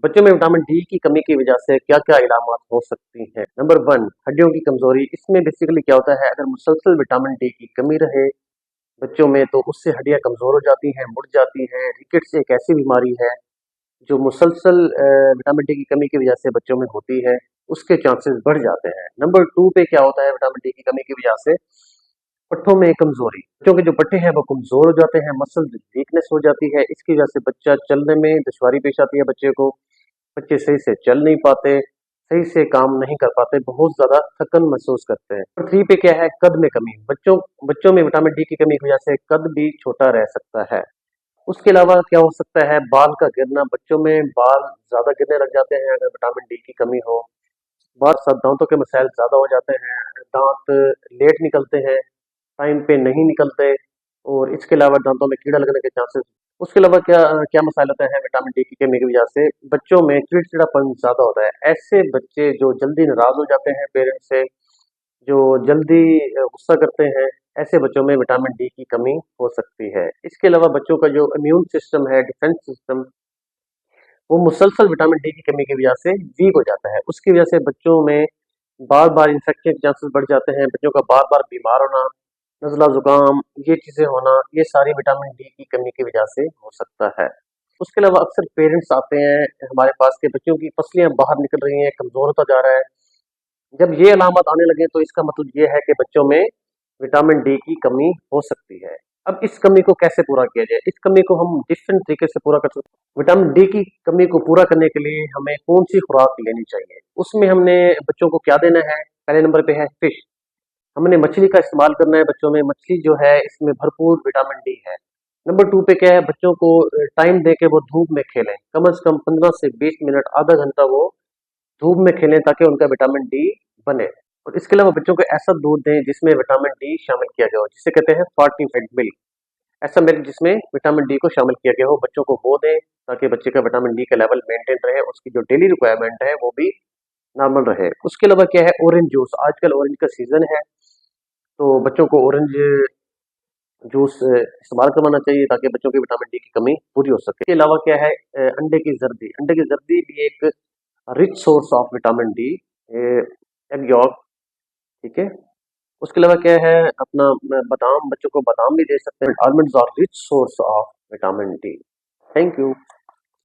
बच्चों में vitamin D की कमी की वजह से क्या-क्या इलामात हो सकती हैं? नंबर 1 हड्डियों की कमज़ोरी। इसमें बेसिकली क्या होता है, अगर मुसलसल विटामिन डी की कमी रहे बच्चों में तो उससे हड्डियाँ कमज़ोर हो जाती हैं, मुड़ जाती हैं। रिकेट्स एक ऐसी बीमारी है जो मुसलसल विटामिन डी की कमी की वजह से बच्चों में होती है, उसके चांसेस बढ़ जाते हैं। नंबर 2 पे क्या होता है विटामिन डी की कमी की वजह से पट्ठों में कमज़ोरी। बच्चों के जो पट्टे हैं वो कमज़ोर हो जाते हैं, मसल वीकनेस हो जाती है, इसकी वजह से बच्चा चलने में दुश्वारी पेश आती है बच्चे को। बच्चे सही से चल नहीं पाते, सही से काम नहीं कर पाते, बहुत ज़्यादा थकन महसूस करते हैं। नंबर 3 पे क्या है, कद में कमी। बच्चों बच्चों में विटामिन डी की कमी की वजह से कद भी छोटा रह सकता है। उसके अलावा क्या हो सकता है, बाल का गिरना। बच्चों में बाल ज़्यादा गिरने लग जाते हैं अगर विटामिन डी की कमी हो। बहुत साथ दांतों के मसाइल ज़्यादा हो जाते हैं, दांत लेट निकलते हैं, टाइम पे नहीं निकलते और इसके अलावा दांतों में कीड़ा लगने के चांसेस। उसके अलावा क्या क्या मसाइल होते हैं विटामिन डी की कमी की वजह से, बच्चों में चिड़चिड़ापन ज़्यादा होता है। ऐसे बच्चे जो जल्दी नाराज़ हो जाते हैं पेरेंट्स से, जो जल्दी गुस्सा करते हैं, ऐसे बच्चों में विटामिन डी की कमी हो सकती है। इसके अलावा बच्चों का जो इम्यून सिस्टम है, डिफेंस सिस्टम, वो मुसलसल विटामिन डी की कमी की वजह से वीक हो जाता है। उसकी वजह से बच्चों में बार-बार इन्फेक्शन के चांसेस बढ़ जाते हैं, बच्चों का बार-बार बीमार होना, नज़ला ज़ुकाम, ये चीज़ें होना, ये सारी विटामिन डी की कमी की वजह से हो सकता है। उसके अलावा अक्सर पेरेंट्स आते हैं हमारे पास के बच्चों की पसलियाँ बाहर निकल रही हैं, कमज़ोर होता जा रहा है। जब ये अलामत आने लगे तो इसका मतलब ये है कि बच्चों में विटामिन डी की कमी हो सकती है। अब इस कमी को कैसे पूरा किया जाए? इस कमी को हम डिफरेंट तरीके से पूरा कर सकते हैं। विटामिन डी की कमी को पूरा करने के लिए हमें कौन-सी खुराक लेनी चाहिए? उसमें हमने बच्चों को क्या देना है? पहले नंबर पे है फिश। हमने मछली का इस्तेमाल करना है बच्चों में। मछली जो है इसमें भरपूर विटामिन डी है। नंबर 2 पे क्या है, बच्चों को टाइम देके वो धूप में खेलें। कम से कम 15 से 20 मिनट, आधा घंटा वो धूप में खेलें ताकि उनका विटामिन डी बने। और इसके अलावा बच्चों को ऐसा दूध दें जिसमें विटामिन डी शामिल किया गया हो, जिसे कहते हैं फोर्टिफाइड मिल्क। ऐसा मिल्क जिसमें विटामिन डी को शामिल किया गया हो, बच्चों को वो दें ताकि बच्चे का विटामिन डी का लेवल मेंटेन रहे, उसकी जो डेली रिक्वायरमेंट है वो भी नॉर्मल रहे। उसके अलावा क्या है, ऑरेंज जूस। आजकल ऑरेंज का सीजन है तो बच्चों को ऑरेंज जूस इस्तेमाल करवाना चाहिए ताकि बच्चों की विटामिन डी की कमी पूरी हो सके। इसके अलावा क्या है, अंडे की जर्दी। अंडे की जर्दी भी एक rich source of vitamin D. Egg York, ठीक है। उसके अलावा क्या है, अपना बादाम, बच्चों को बादाम भी दे सकते हैं। Almonds are rich source of vitamin D. Thank you.